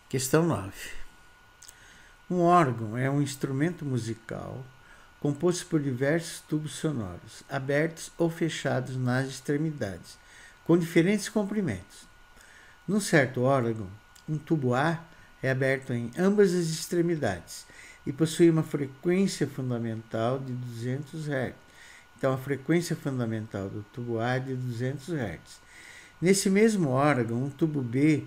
Questão 9. Um órgão é um instrumento musical composto por diversos tubos sonoros, abertos ou fechados nas extremidades, com diferentes comprimentos. Num certo órgão, um tubo A é aberto em ambas as extremidades e possui uma frequência fundamental de 200 Hz. Então, a frequência fundamental do tubo A é de 200 Hz. Nesse mesmo órgão, um tubo B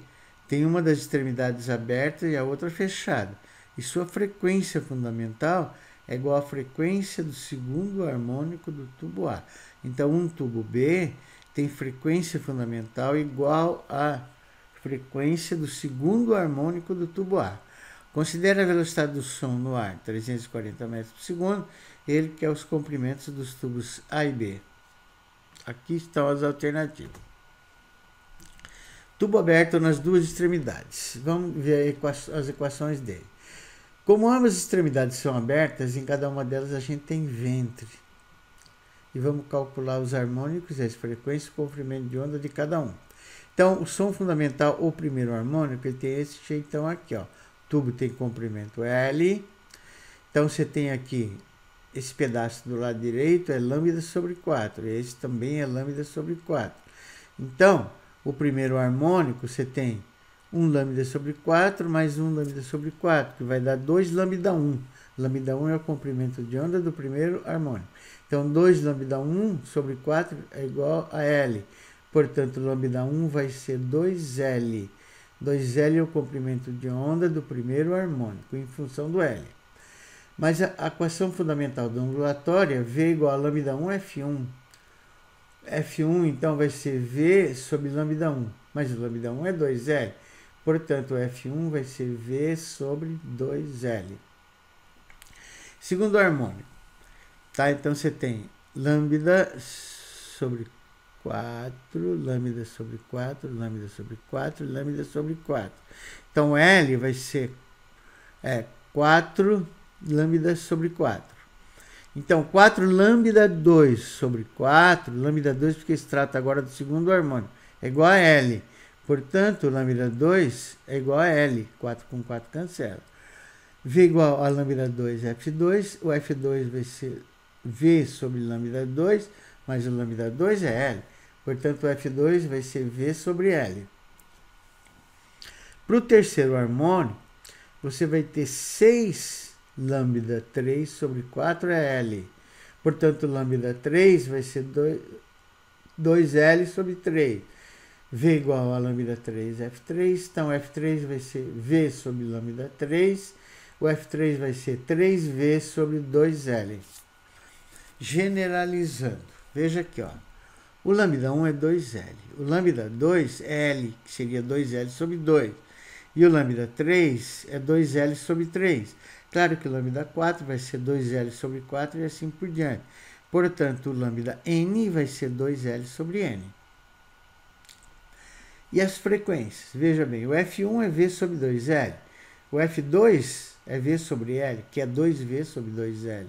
tem uma das extremidades aberta e a outra fechada, e sua frequência fundamental é igual à frequência do segundo harmônico do tubo A. Então, um tubo B tem frequência fundamental igual à frequência do segundo harmônico do tubo A. Considere a velocidade do som no ar, 340 metros por segundo, ele que é os comprimentos dos tubos A e B. Aqui estão as alternativas. Tubo aberto nas duas extremidades. Vamos ver as equações dele. Como ambas as extremidades são abertas, em cada uma delas a gente tem ventre. E vamos calcular os harmônicos, as frequências e o comprimento de onda de cada um. Então, o som fundamental, o primeiro harmônico, ele tem esse jeitão aqui, ó. O tubo tem comprimento L. Então, você tem aqui, esse pedaço do lado direito é lambda sobre 4. Esse também é lambda sobre 4. Então, o primeiro harmônico, você tem 1 lambda sobre 4 mais 1 lambda sobre 4, que vai dar 2 lambda 1. Lambda 1 é o comprimento de onda do primeiro harmônico. Então, 2 lambda 1 sobre 4 é igual a L. Portanto, lambda 1 vai ser 2L. 2L é o comprimento de onda do primeiro harmônico, em função do L. Mas a equação fundamental da ondulatória, V igual a lambda 1 F1. F1, então, vai ser V sobre lambda 1. Mas o lambda 1 é 2L. Portanto, F1 vai ser V sobre 2L. Segundo harmônico. Tá? Então, você tem lambda sobre 4, lambda sobre 4, lambda sobre 4, lambda sobre 4. Então, L vai ser 4 lambda sobre 4. Então, 4 lambda 2 sobre 4, lambda 2 porque se trata agora do segundo harmônico, é igual a L. Portanto, lambda 2 é igual a L. 4 com 4 cancela. V igual a lambda 2 F2. O F2 vai ser V sobre lambda 2, mas o lambda 2 é L. Portanto, o F2 vai ser V sobre L. Para o terceiro harmônico, você vai ter 6 lambda 3 sobre 4 é L. Portanto, lambda 3 vai ser 2L sobre 3. V igual a lambda 3 F3. Então, F3 vai ser V sobre lambda 3. O F3 vai ser 3V sobre 2L. Generalizando. Veja aqui, ó. O lambda 1 é 2L. O lambda 2 é L, que seria 2L sobre 2. E o lambda 3 é 2L sobre 3. Claro que o lambda 4 vai ser 2L sobre 4 e assim por diante. Portanto, o lambda N vai ser 2L sobre N. E as frequências? Veja bem, o F1 é V sobre 2L. O F2 é V sobre L, que é 2V sobre 2L.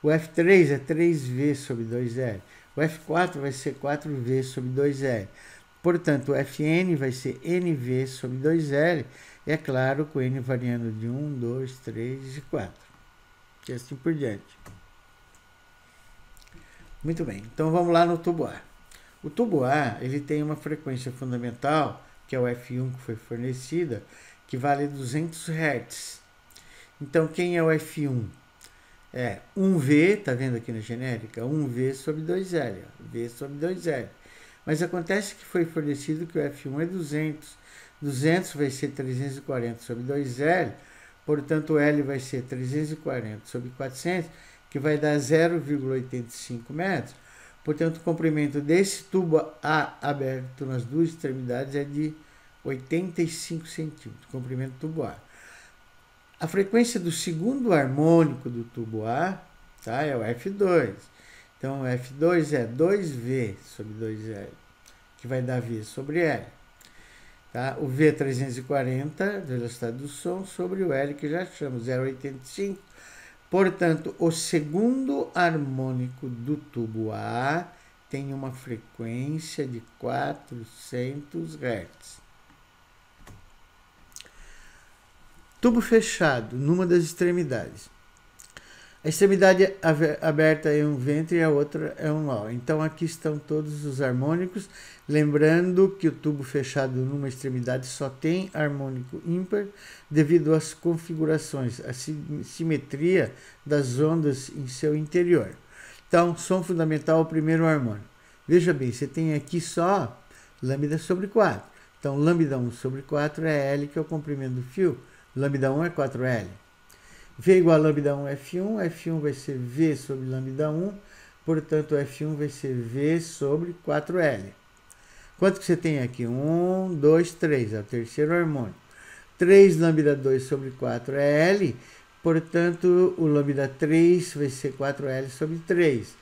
O F3 é 3V sobre 2L. O F4 vai ser 4V sobre 2L. Portanto, o Fn vai ser NV sobre 2L. E é claro, com N variando de 1, 2, 3 e 4. E assim por diante. Muito bem, então vamos lá no tubo A. O tubo A, ele tem uma frequência fundamental, que é o F1 que foi fornecida, que vale 200 Hz. Então, quem é o F1? É 1V, tá vendo aqui na genérica? 1V sobre 2L, V sobre 2L. Mas acontece que foi fornecido que o F1 é 200. 200 vai ser 340 sobre 2L, portanto, o L vai ser 340 sobre 400, que vai dar 0,85 metros. Portanto, o comprimento desse tubo A aberto nas duas extremidades é de 85 centímetros, comprimento do tubo A. A frequência do segundo harmônico do tubo A, tá, é o F2. Então, o F2 é 2V sobre 2L, que vai dar V sobre L. Tá? O V é 340, velocidade do som, sobre o L, que já achamos, 0,85. Portanto, o segundo harmônico do tubo A tem uma frequência de 400 Hz. Tubo fechado, numa das extremidades. A extremidade aberta é um ventre e a outra é um nó. Então aqui estão todos os harmônicos. Lembrando que o tubo fechado numa extremidade só tem harmônico ímpar devido às configurações, à simetria das ondas em seu interior. Então, som fundamental, o primeiro harmônico. Veja bem, você tem aqui só lambda sobre 4. Então, lambda 1 sobre 4 é L, que é o comprimento do fio. Lambda 1 é 4L. V igual a lambda 1 F1, F1 vai ser V sobre lambda 1, portanto F1 vai ser V sobre 4L. Quanto que você tem aqui? 1, 2, 3, é o terceiro harmônico. 3 lambda 2 sobre 4 é L, portanto o lambda 3 vai ser 4L sobre 3.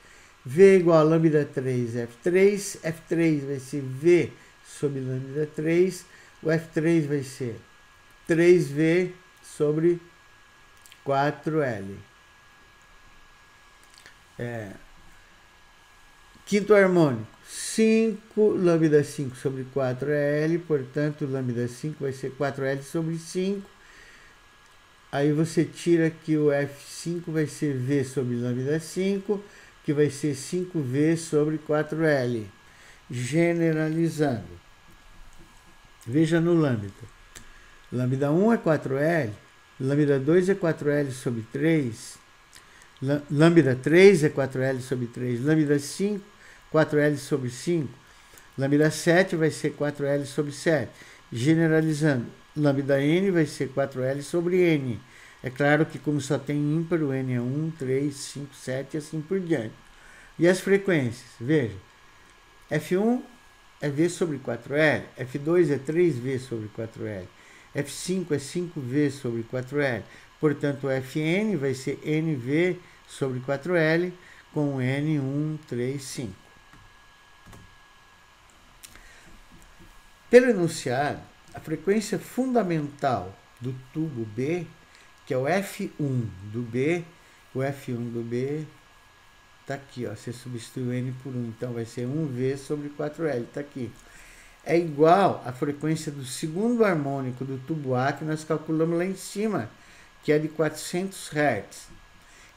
V igual a lambda 3 F3, F3 vai ser V sobre lambda 3, o F3 vai ser 3V sobre 4L. Quinto harmônico, 5 lambda 5 sobre 4 é L, portanto lambda 5 vai ser 4L sobre 5. Aí você tira que o F5 vai ser V sobre lambda 5, que vai ser 5V sobre 4L. Generalizando. Veja no lambda. Lambda 1 é 4L. Lambda 2 é 4L sobre 3, lambda 3 é 4L sobre 3, lambda 5, 4L sobre 5, lambda 7 vai ser 4L sobre 7. Generalizando, lambda n vai ser 4L sobre n. É claro que como só tem ímpar, o n é 1, 3, 5, 7 e assim por diante. E as frequências? Veja, F1 é V sobre 4L, F2 é 3V sobre 4L. F5 é 5V sobre 4L, portanto, Fn vai ser NV sobre 4L com N1, 3, 5. Pelo enunciado, a frequência fundamental do tubo B, que é o F1 do B, o F1 do B está aqui, ó, você substitui o N por 1, então vai ser 1V sobre 4L, está aqui. É igual à frequência do segundo harmônico do tubo A que nós calculamos lá em cima, que é de 400 Hz.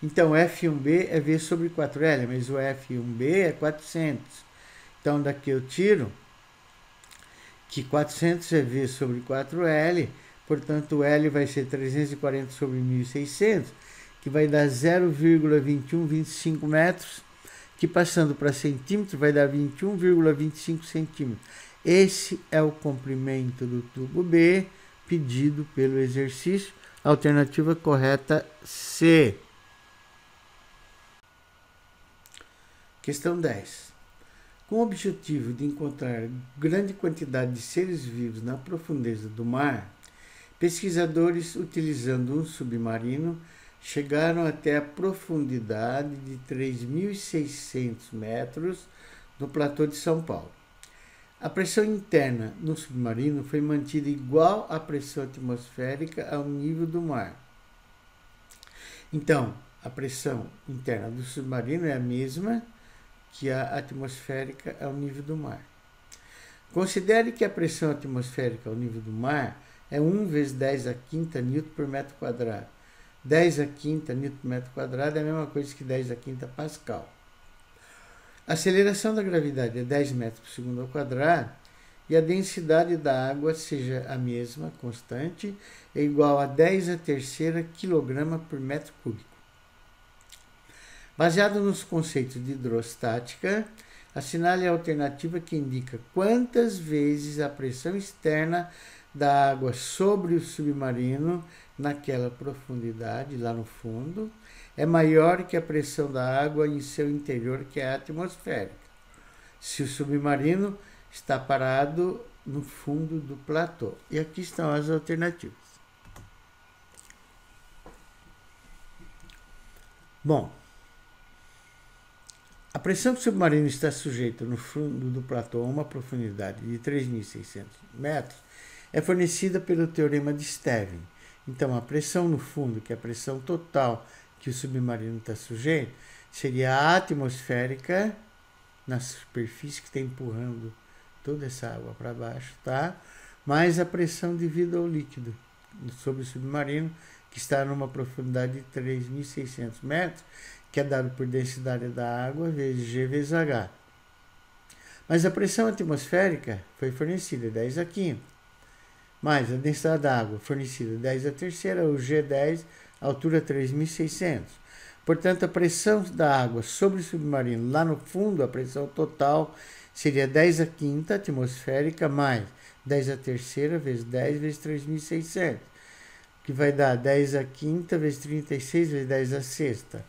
Então, F1B é V sobre 4L, mas o F1B é 400. Então, daqui eu tiro que 400 é V sobre 4L, portanto, o L vai ser 340 sobre 1.600, que vai dar 0,2125 metros, que passando para centímetro vai dar 21,25 centímetros. Esse é o comprimento do tubo B pedido pelo exercício. Alternativa correta C. Questão 10. Com o objetivo de encontrar grande quantidade de seres vivos na profundeza do mar, pesquisadores, utilizando um submarino, chegaram até a profundidade de 3.600 metros no platô de São Paulo. A pressão interna no submarino foi mantida igual à pressão atmosférica ao nível do mar. Então, a pressão interna do submarino é a mesma que a atmosférica ao nível do mar. Considere que a pressão atmosférica ao nível do mar é 1 vezes 10 a quinta N por metro quadrado. 10 a quinta N por metro quadrado é a mesma coisa que 10 a quinta Pascal. A aceleração da gravidade é 10 metros por segundo ao quadrado e a densidade da água, seja a mesma, constante, é igual a 10 a terceira quilograma por metro cúbico. Baseado nos conceitos de hidrostática, assinale a alternativa que indica quantas vezes a pressão externa da água sobre o submarino naquela profundidade, lá no fundo, é maior que a pressão da água em seu interior, que é a atmosférica, se o submarino está parado no fundo do platô. E aqui estão as alternativas. Bom, a pressão do submarino está sujeita no fundo do platô a uma profundidade de 3.600 metros é fornecida pelo teorema de Stevin. Então, a pressão no fundo, que é a pressão total que o submarino está sujeito, seria a atmosférica na superfície que está empurrando toda essa água para baixo, tá? Mais a pressão devido ao líquido, sobre o submarino, que está numa profundidade de 3.600 metros, que é dado por densidade da água vezes G vezes H. Mas a pressão atmosférica foi fornecida 10 a quinta, mais a densidade da água fornecida 10 a terceira, o G10, altura 3.600. Portanto, a pressão da água sobre o submarino lá no fundo, a pressão total, seria 10 a quinta atmosférica mais 10 a terceira vezes 10 vezes 3.600, que vai dar 10 a quinta vezes 36 vezes 10 a sexta.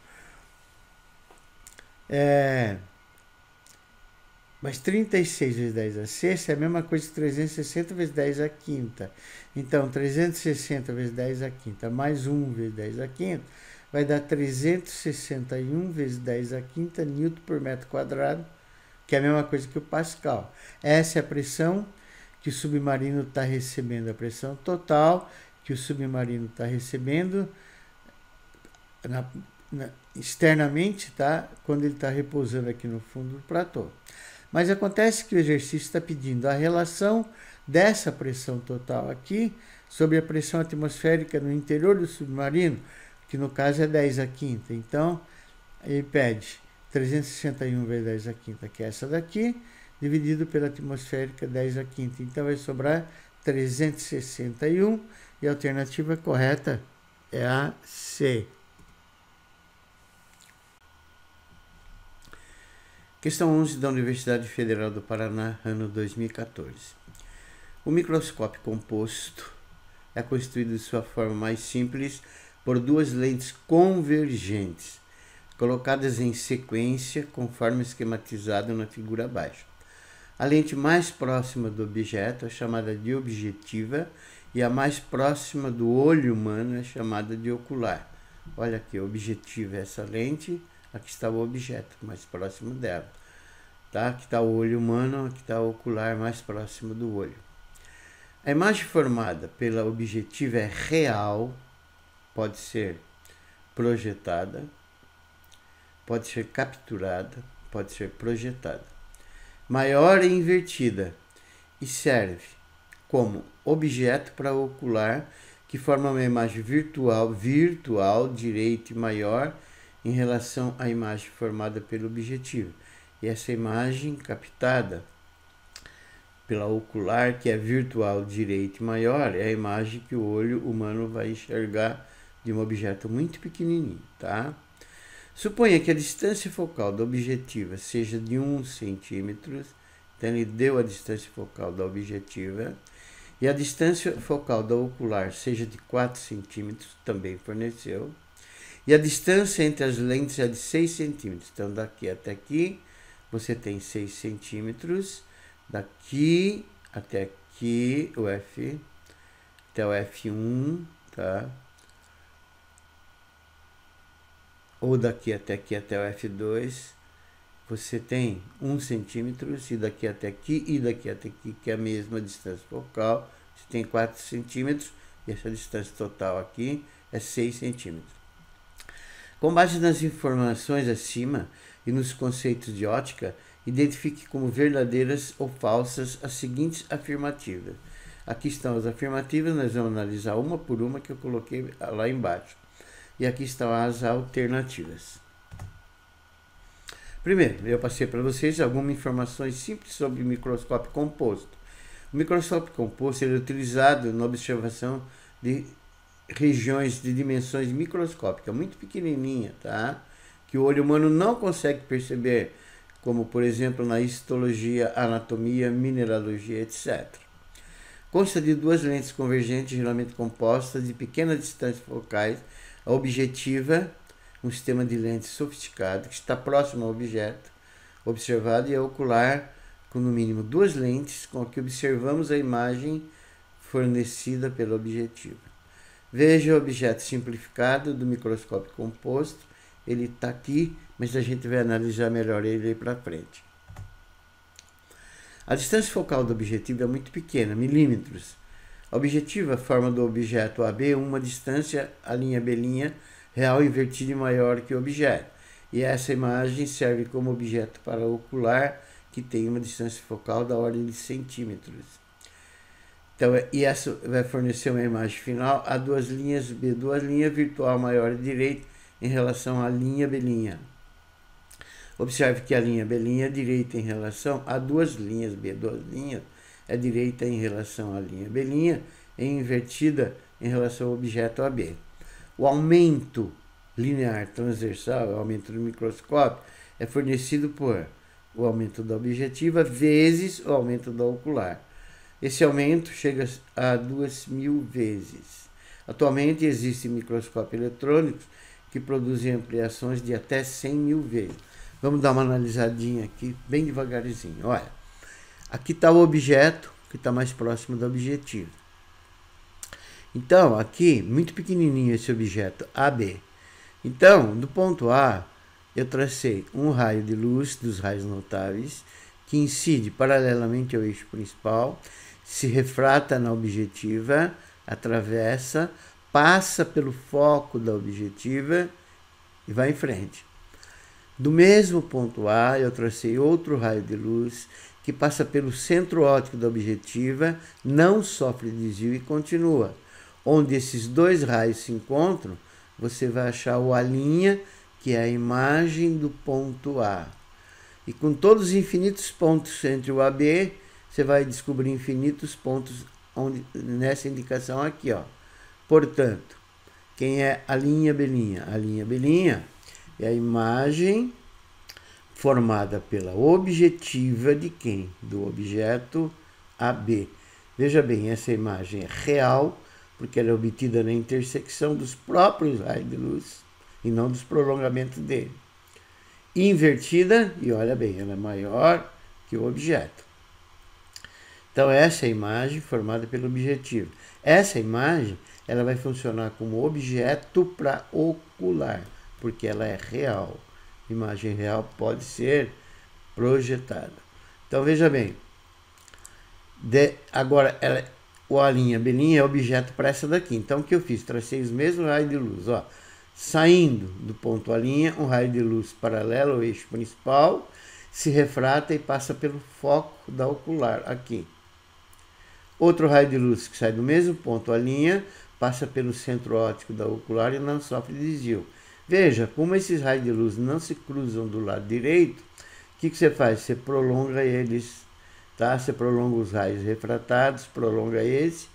Mas 36 vezes 10 a sexta é a mesma coisa que 360 vezes 10 a quinta. Então, 360 vezes 10 a quinta mais 1 vezes 10 a quinta vai dar 361 vezes 10 a quinta newton por metro quadrado, que é a mesma coisa que o Pascal. Essa é a pressão que o submarino está recebendo, a pressão total que o submarino está recebendo externamente, tá? Quando ele está repousando aqui no fundo do platô. Mas acontece que o exercício está pedindo a relação dessa pressão total aqui sobre a pressão atmosférica no interior do submarino, que no caso é 10 a quinta. Então, ele pede 361 vezes 10 a quinta, que é essa daqui, dividido pela atmosférica 10 a quinta. Então, vai sobrar 361 e a alternativa correta é a C. Questão 11 da Universidade Federal do Paraná, ano 2014. O microscópio composto é constituído de sua forma mais simples por duas lentes convergentes, colocadas em sequência conforme esquematizado na figura abaixo. A lente mais próxima do objeto é chamada de objetiva e a mais próxima do olho humano é chamada de ocular. Olha aqui, a objetiva é essa lente, aqui está o objeto mais próximo dela. Tá? Aqui está o olho humano, aqui está o ocular mais próximo do olho. A imagem formada pela objetiva é real, pode ser projetada, pode ser capturada, pode ser projetada. Maior e invertida e serve como objeto para o ocular, que forma uma imagem virtual, direita e maior em relação à imagem formada pelo objetivo. E essa imagem captada pela ocular, que é virtual, direita e maior, é a imagem que o olho humano vai enxergar de um objeto muito pequenininho, tá? Suponha que a distância focal da objetiva seja de 1 centímetro, então ele deu a distância focal da objetiva, e a distância focal da ocular seja de 4 centímetros, também forneceu, e a distância entre as lentes é de 6 centímetros, então daqui até aqui você tem 6 centímetros, daqui até aqui, o F, até o F1, tá? Ou daqui até aqui, até o F2, você tem 1 centímetro, e daqui até aqui, e daqui até aqui, que é a mesma distância focal, você tem 4 centímetros, e essa distância total aqui é 6 centímetros. Com base nas informações acima e nos conceitos de ótica, identifique como verdadeiras ou falsas as seguintes afirmativas. Aqui estão as afirmativas, nós vamos analisar uma por uma que eu coloquei lá embaixo. E aqui estão as alternativas. Primeiro, eu passei para vocês algumas informações simples sobre o microscópio composto. O microscópio composto é utilizado na observação de regiões de dimensões microscópicas, muito pequenininha, tá? Que o olho humano não consegue perceber, como, por exemplo, na histologia, anatomia, mineralogia, etc. Consta de duas lentes convergentes, geralmente compostas de pequenas distâncias focais. A objetiva, um sistema de lentes sofisticado, que está próximo ao objeto observado, e a ocular, com no mínimo duas lentes, com que observamos a imagem fornecida pela objetiva. Veja o objeto simplificado do microscópio composto. Ele está aqui, mas a gente vai analisar melhor ele aí para frente. A distância focal do objetivo é muito pequena, milímetros. A objetiva, a forma do objeto AB, uma distância, a linha B' real invertida e maior que o objeto. E essa imagem serve como objeto para ocular, que tem uma distância focal da ordem de centímetros. Então, e essa vai fornecer uma imagem final a duas linhas B, duas linhas virtual maior e direita em relação à linha B'. Observe que a linha B' é direita em relação a duas linhas B, duas linhas é direita em relação à linha B' e invertida em relação ao objeto AB. O aumento linear transversal, o aumento do microscópio, é fornecido por o aumento da objetiva vezes o aumento da ocular. Esse aumento chega a 2.000 vezes. Atualmente existem microscópios eletrônicos que produzem ampliações de até 100.000 vezes. Vamos dar uma analisadinha aqui, bem devagarzinho. Olha, aqui está o objeto que está mais próximo da objetiva. Então, aqui, muito pequenininho esse objeto, AB. Então, do ponto A, eu tracei um raio de luz dos raios notáveis que incide paralelamente ao eixo principal, se refrata na objetiva, atravessa, passa pelo foco da objetiva e vai em frente. Do mesmo ponto A, eu tracei outro raio de luz que passa pelo centro óptico da objetiva, não sofre desvio e continua. Onde esses dois raios se encontram, você vai achar o A', que é a imagem do ponto A. E com todos os infinitos pontos entre o AB, você vai descobrir infinitos pontos nessa indicação aqui, ó. Portanto, quem é a linha B'? A linha B' é a imagem formada pela objetiva de quem? Do objeto AB. Veja bem, essa imagem é real, porque ela é obtida na intersecção dos próprios raios de luz e não dos prolongamentos dele. Invertida, e olha bem, ela é maior que o objeto. Então, essa é a imagem formada pelo objetivo. Essa imagem ela vai funcionar como objeto para ocular, porque ela é real. Imagem real pode ser projetada. Então, veja bem. Agora, o A', B' é objeto para essa daqui. Então, o que eu fiz? Tracei os mesmos raios de luz. Ó. Saindo do ponto A', um raio de luz paralelo ao eixo principal, se refrata e passa pelo foco da ocular, aqui. Outro raio de luz que sai do mesmo ponto A', passa pelo centro óptico da ocular e não sofre desvio. Veja, como esses raios de luz não se cruzam do lado direito, o que você faz? Você prolonga eles, tá? Você prolonga os raios refratados, prolonga esse.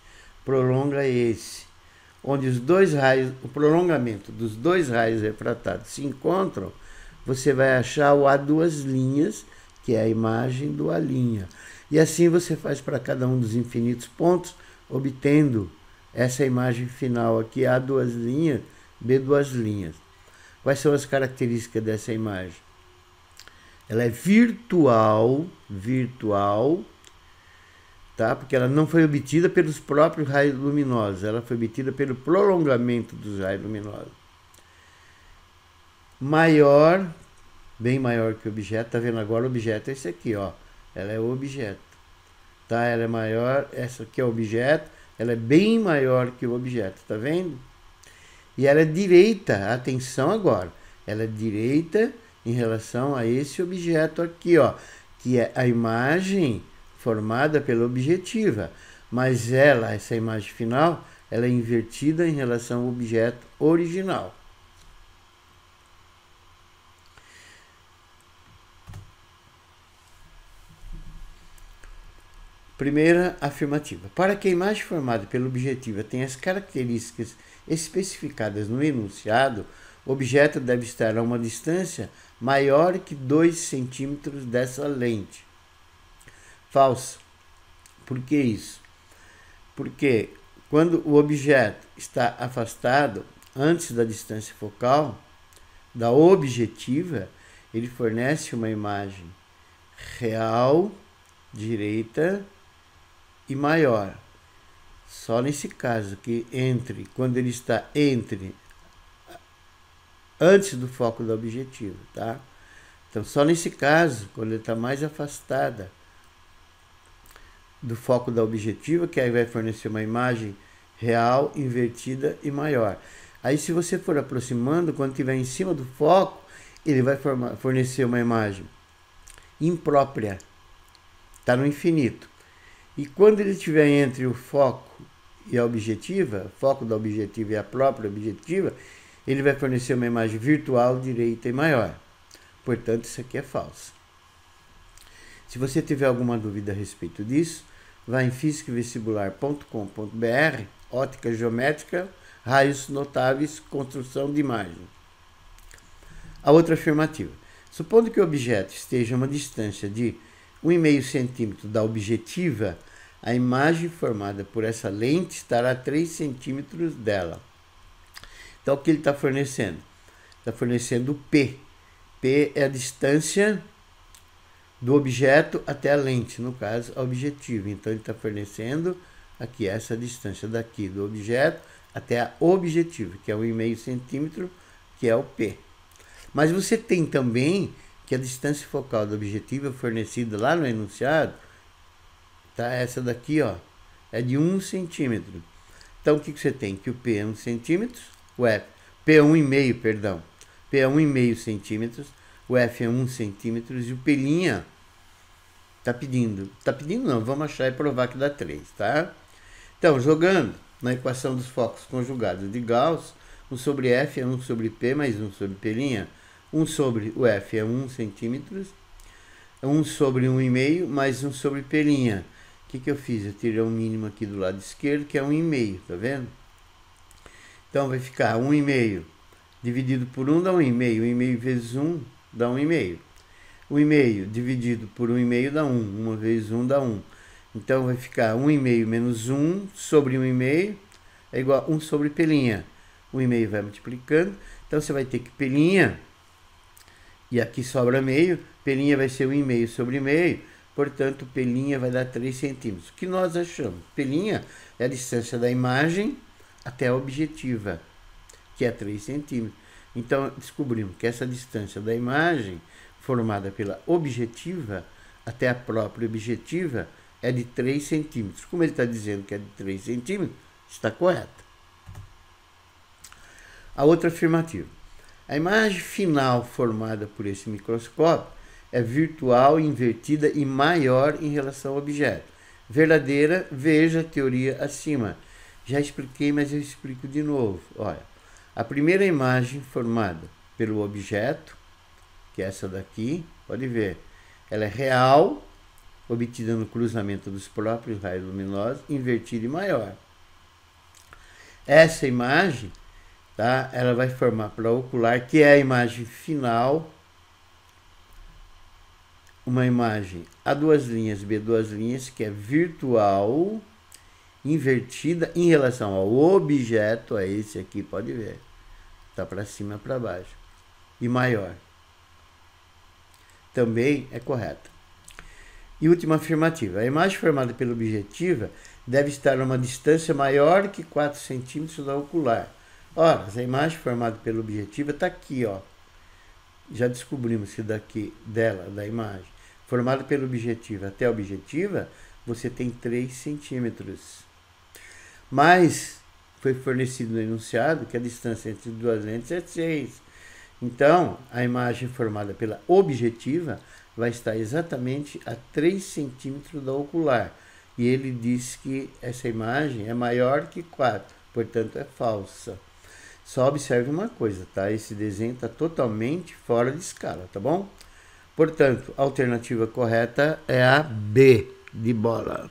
Onde os dois raios, o prolongamento dos dois raios refratados se encontram, você vai achar o A duas linhas, que é a imagem do A'. E assim você faz para cada um dos infinitos pontos, obtendo essa imagem final aqui, A duas linhas, B duas linhas. Quais são as características dessa imagem? Ela é virtual, tá? Porque ela não foi obtida pelos próprios raios luminosos, ela foi obtida pelo prolongamento dos raios luminosos. Maior, bem maior que o objeto, tá vendo agora? O objeto é esse aqui, ó. Ela é o objeto, tá? Ela é maior, essa aqui é o objeto, ela é bem maior que o objeto, tá vendo? E ela é direita, atenção agora, ela é direita em relação a esse objeto aqui, ó, que é a imagem formada pela objetiva, mas essa imagem final, ela é invertida em relação ao objeto original. Primeira afirmativa. Para que a imagem formada pela objetiva tenha as características especificadas no enunciado, o objeto deve estar a uma distância maior que 2 centímetros dessa lente. Falso. Por que isso? Porque quando o objeto está afastado antes da distância focal da objetiva, ele fornece uma imagem real, direita e maior. Só nesse caso que quando ele está antes do foco da objetiva, tá? Então, só nesse caso, quando ele está mais afastada do foco da objetiva, que aí vai fornecer uma imagem real, invertida e maior. Aí, se você for aproximando, quando estiver em cima do foco, ele vai fornecer uma imagem imprópria, está no infinito. E quando ele estiver entre o foco e a objetiva, foco da objetiva e a própria objetiva, ele vai fornecer uma imagem virtual direita e maior. Portanto, isso aqui é falso. Se você tiver alguma dúvida a respeito disso, vá em fisicavestibular.com.br, ótica geométrica, raios notáveis, construção de imagem. A outra afirmativa. Supondo que o objeto esteja a uma distância de 1,5 centímetro da objetiva, a imagem formada por essa lente estará a 3 centímetros dela. Então, o que ele está fornecendo? Está fornecendo o P. P é a distância do objeto até a lente, no caso, a objetiva. Então, ele está fornecendo aqui essa distância daqui do objeto até a objetiva, que é 1,5 centímetro, que é o P. Mas você tem também que a distância focal da objetiva fornecida lá no enunciado, tá? Essa daqui, ó, é de 1 centímetro. Então, o que você tem? Que o P é 1 centímetro, o F, P é 1,5, perdão. P é 1,5 centímetros, o F é 1 centímetro e o P' tá pedindo não, vamos achar e provar que dá 3, tá? Então, jogando na equação dos focos conjugados de Gauss, 1 sobre F é 1 sobre P mais 1 sobre P', 1 sobre o F é 1 centímetros, 1 sobre 1,5 mais 1 sobre P'. O que eu fiz? Eu tirei um mínimo aqui do lado esquerdo, que é 1,5, tá vendo? Então, vai ficar 1,5 dividido por 1 dá 1,5, 1,5 vezes 1 dá 1,5. 1,5 dividido por 1,5 dá 1, 1 vezes 1 dá 1. Então, vai ficar 1,5 menos 1 sobre 1,5 é igual a 1 sobre P'. 1,5 vai multiplicando, então você vai ter que P', e aqui sobra meio, P' vai ser 1,5 sobre meio, portanto, P' vai dar 3 centímetros. O que nós achamos? P' é a distância da imagem até a objetiva, que é 3 centímetros. Então, descobrimos que essa distância da imagem, formada pela objetiva, até a própria objetiva, é de 3 centímetros. Como ele está dizendo que é de 3 centímetros, está correto. A outra afirmativa. A imagem final formada por esse microscópio é virtual, invertida e maior em relação ao objeto. Verdadeira, veja a teoria acima. Já expliquei, mas eu explico de novo. Olha, a primeira imagem formada pelo objeto, que é essa daqui, pode ver, ela é real, obtida no cruzamento dos próprios raios luminosos, invertida e maior. Essa imagem, tá, ela vai formar para o ocular, que é a imagem final, uma imagem A duas linhas, B duas linhas, que é virtual, invertida em relação ao objeto, a esse aqui, pode ver, tá para cima e para baixo, e maior. Também é correta. E última afirmativa. A imagem formada pela objetiva deve estar a uma distância maior que 4 centímetros da ocular. Ora, a imagem formada pela objetiva está aqui, ó. Já descobrimos que daqui dela, da imagem, formada pela objetiva até a objetiva, você tem 3 centímetros. Mas foi fornecido no enunciado que a distância entre duas lentes é 6. Então, a imagem formada pela objetiva vai estar exatamente a 3 centímetros da ocular. E ele diz que essa imagem é maior que 4, portanto é falsa. Só observe uma coisa, tá? Esse desenho está totalmente fora de escala, tá bom? Portanto, a alternativa correta é a B, de bola.